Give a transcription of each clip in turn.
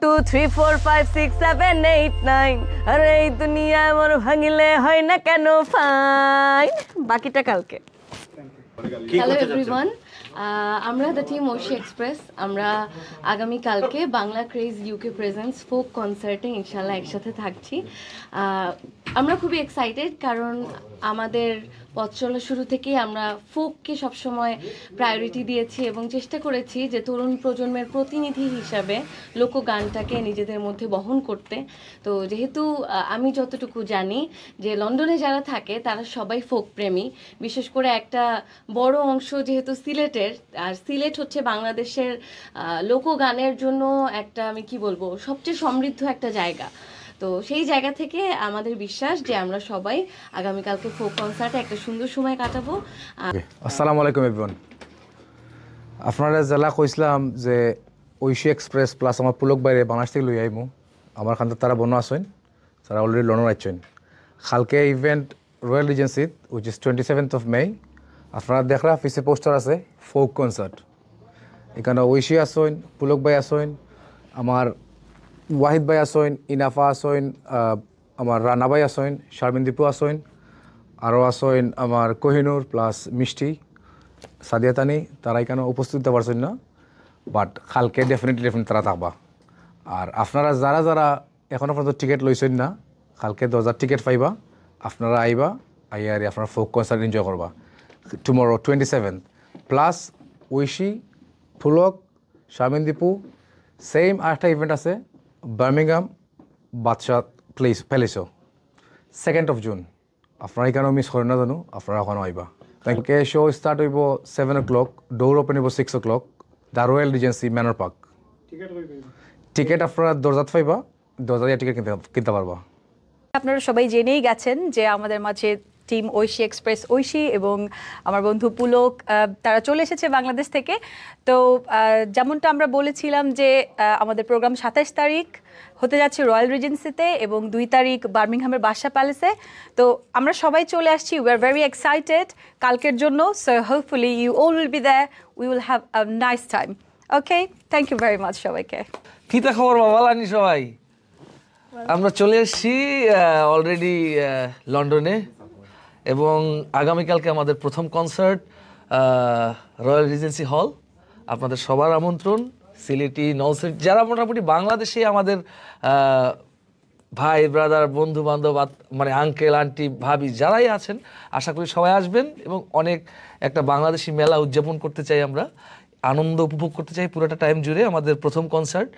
2 3 4 5 6 7 8 9 আরে এই দুনিয়ায় মন ভাঙিলে হয় না কেন ফাইন বাকিটা কালকে হ্যালো এভরিওয়ান আমরা দ্য টিম ঐশী এক্সপ্রেস আমরা আগামী কালকে Bangla craze UK presence folk কনসার্টে ইনশাল্লাহ একসাথে থাকছি আমরা খুবই এক্সাইটেড কারণ আমাদের পথ চলা শুরু থেকেই আমরা ফোককে সবসময় প্রায়োরিটি দিয়েছি এবং চেষ্টা করেছি যে তরুণ প্রজন্মের প্রতিনিধি হিসাবে লোকগানটাকে নিজেদের মধ্যে বহন করতে। তো যেহেতু আমি যতটুকু জানি যে লন্ডনে যারা থাকে তারা সবাই ফোক প্রেমী, বিশেষ করে একটা বড় অংশ যেহেতু সিলেটের, আর সিলেট হচ্ছে বাংলাদেশের লোকগানের জন্য একটা আমি কি বলবো সবচেয়ে সমৃদ্ধ একটা জায়গা। তো সেই জায়গা থেকে আমাদের বিশ্বাস যে আমরা সবাই আগামীকালকে ফোক কনসার্টে একটা সুন্দর সময় কাটাবো। আসসালামু আলাইকুম এভরিওয়ান। আপনারা জেলা কইছিলাম যে ঐশী এক্সপ্রেস প্লাস আমার পুলক বাইরে বাংলাদেশ থেকে লই আইমু আমার খান তারা বনো আসেন, তারা অলরেডি লন্ডন আইছেন। কালকে ইভেন্ট রয়্যাল রিজেন্সিত which is 27th of May। আপনারা দেখরা পিছে পোস্টার আছে ফোক কনসার্ট, এখানে ঐশী আসেন, পুলক ভাই আসেন, আমার ওয়াহিদ ভাই আসেন, ইনাফা আসেন, আমার রানা ভাই আসেন, শারমিন দীপু আসেন, আরও আসেন আমার কোহিনুর প্লাস মিষ্টি সাদিয়া তানি, তারা এখানে উপস্থিত হতে পারছেন না, বাট কালকে ডেফিনেটলি তারা থাকবা। আর আপনারা যারা যারা এখনও পর্যন্ত টিকিট লইছেন না, কালকে 10,000 টিকিট পাইবা, আপনারা আইবা, আইয়া আর আপনারা ফোক কনসার্ট এনজয় করবা টুমরো 27th। প্লাস ঐশী, ফুলক, শারমিন দীপু সেম আরেকটা ইভেন্ট আছে বার্মিংহাম বাদশাহ প্যালেসও 2nd of June। আপনারা এখানেও মিস করেন না জানো, আপনারা এখনও আইবা। কালকে শো স্টার্ট হইব 7 o'clock, ডোর ওপেন হইব 6 o'clock, the royal regency manor park. Ticket আপনারা দরজাত পাইবা, দরজা দিয়ে টিকিট কিনতে পারবা। আপনারা সবাই জেনেই গেছেন যে আমাদের মাঝে টিম ঐশী এক্সপ্রেস ঐশী এবং আমার বন্ধু পুলক তারা চলে এসেছে বাংলাদেশ থেকে। তো যেমনটা আমরা বলেছিলাম যে আমাদের প্রোগ্রাম 27 তারিখ হতে যাচ্ছে রয়্যাল রিজেন্সিতে এবং 2 তারিখ বার্মিংহামের বাদশাহ প্যালেসে। তো আমরা সবাই চলে আসছি, উই আর ভেরি এক্সাইটেড কালকের জন্য। So hopefully you all will be there, we will have a nice time. Okay, thank you very much সবাইকে। কিতা খবর বাবা লানি সবাই? আমরা চলে এসেছি অলরেডি লন্ডনে এবং আগামীকালকে আমাদের প্রথম কনসার্ট রয়্যাল রিজেন্সি হল। আপনাদের সবার আমন্ত্রণ, সিলেটি নলসিট যারা মোটামুটি বাংলাদেশে আমাদের ভাই ব্রাদার বন্ধু বান্ধব মানে আঙ্কেল আন্টি ভাবি যারাই আছেন, আশা করি সবাই আসবেন এবং অনেক একটা বাংলাদেশি মেলা উদযাপন করতে চাই, আমরা আনন্দ উপভোগ করতে চাই পুরোটা টাইম জুড়ে। আমাদের প্রথম কনসার্ট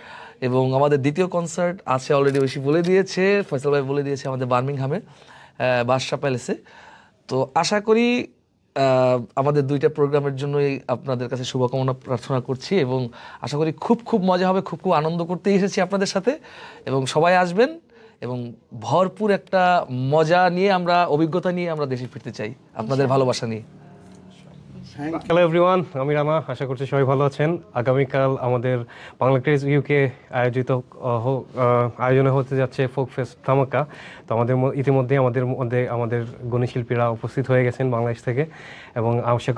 এবং আমাদের দ্বিতীয় কনসার্ট আছে অলরেডি ঐশী বলে দিয়েছে, ফয়সাল ভাই বলে দিয়েছে আমাদের বার্মিংহামে বাদশাহ প্যালেসে। তো আশা করি আমাদের দুইটা প্রোগ্রামের জন্যই আপনাদের কাছে শুভকামনা প্রার্থনা করছি এবং আশা করি খুব খুব মজা হবে, খুব খুব আনন্দ করতেই এসেছি আপনাদের সাথে এবং সবাই আসবেন এবং ভরপুর একটা মজা নিয়ে আমরা অভিজ্ঞতা নিয়ে আমরা দেশে ফিরতে চাই আপনাদের ভালোবাসা নিয়ে। হ্যালো এভরিওয়ান, আমি রানা, আশা করছি সবাই ভালো আছেন। আগামীকাল আমাদের বাংলা ক্রেজ ইউকে আয়োজনে হতে যাচ্ছে ফোক ফেস্ট ধামাকা। তো ইতিমধ্যে আমাদের গুণী শিল্পীরা উপস্থিত হয়ে গেছেন বাংলাদেশ থেকে এবং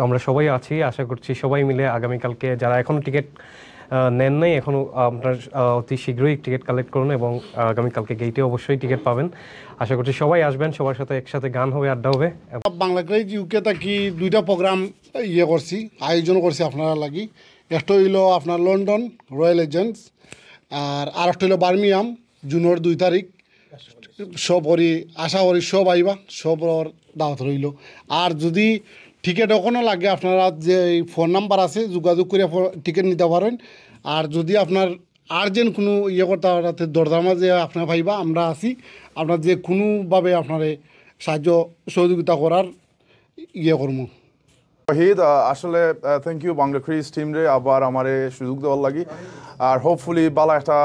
আমরা সবাই আছি। আশা করছি সবাই মিলে আগামীকালকে যারা এখনও টিকিট নেন নাই, এখনও আপনার অতি শীঘ্রই টিকিট কালেক্ট করুন এবং আগামীকালকে গেটে অবশ্যই টিকিট পাবেন। আশা করছি সবাই আসবেন, সবার সাথে একসাথে গান হবে, আড্ডা হবে। বাংলা ক্রেজ ইউকে থাকি 2টা প্রোগ্রাম করছি, আয়োজন করছি আপনারা লাগি। একটা হইল আপনার লন্ডন রয়্যাল এজেন্টস, আর একটা হইল বার্মিংহাম জুনের 2 তারিখ। সব করি আশা করি সব আইবা, সব দাওয়াত রইল। আর যদি টিকিট এখনও লাগে আপনারা যে ফোন নাম্বার আছে যোগাযোগ করে টিকিট নিতে পারেন। আর যদি আপনার আর্জেন্ট কোনো করতে তাতে দরদামা যে আপনার পাইবা, আমরা আছি আপনার যে কোনোভাবে আপনার সাহায্য সহযোগিতা করার করবো। ওয়াহিদ, আসলে thank you Bangla craze team রে আবার আমার সুযোগ দেওয়ার লাগি। আর হোপফুলি বালা একটা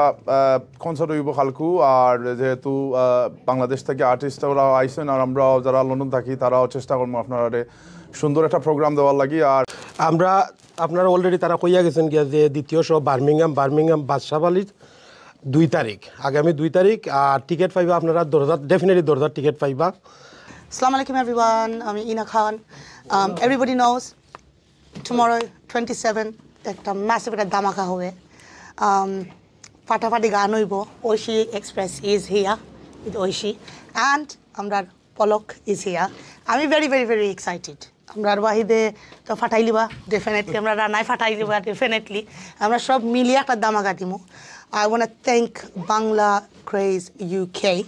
কনসার্ট হইব কালকু। আর যেহেতু বাংলাদেশ থেকে আর্টিস্টরা আইসেন আর আমরাও যারা লন্ডন থাকি তারাও চেষ্টা করবো আপনারা সুন্দর একটা প্রোগ্রাম দেওয়ার লাগি। আর আপনারা অলরেডি তারা কইয়া গেছেন গিয়া যে দ্বিতীয় শো বার্মিংহাম বাদশাহ প্যালেস 2 তারিখ, আগামী 2 তারিখ। আর টিকিট পাইবা আপনারা ডেফিনেটলি দরজার টিকিট পাইবা। Assalamu alaikum everyone, I'm Ina Khan. Everybody knows tomorrow 27 একটা massive একটা ধামাকা হবে। ফাটাফাটি গান হইব Oishi express is here with Oishi and আমরা পলক ইজ হিয়া আমি ভেরি ভেরি ভেরি এক্সাইটেড আমরা ওয়াহিদে তো ফাটাইলিবা ডেফিনেটলি আমরা রানায় ফাটাইলিবা ডেফিনেটলি আমরা সব মিলিয়ে একটা দামাগা দিমু I want to thank Bangla Craze UK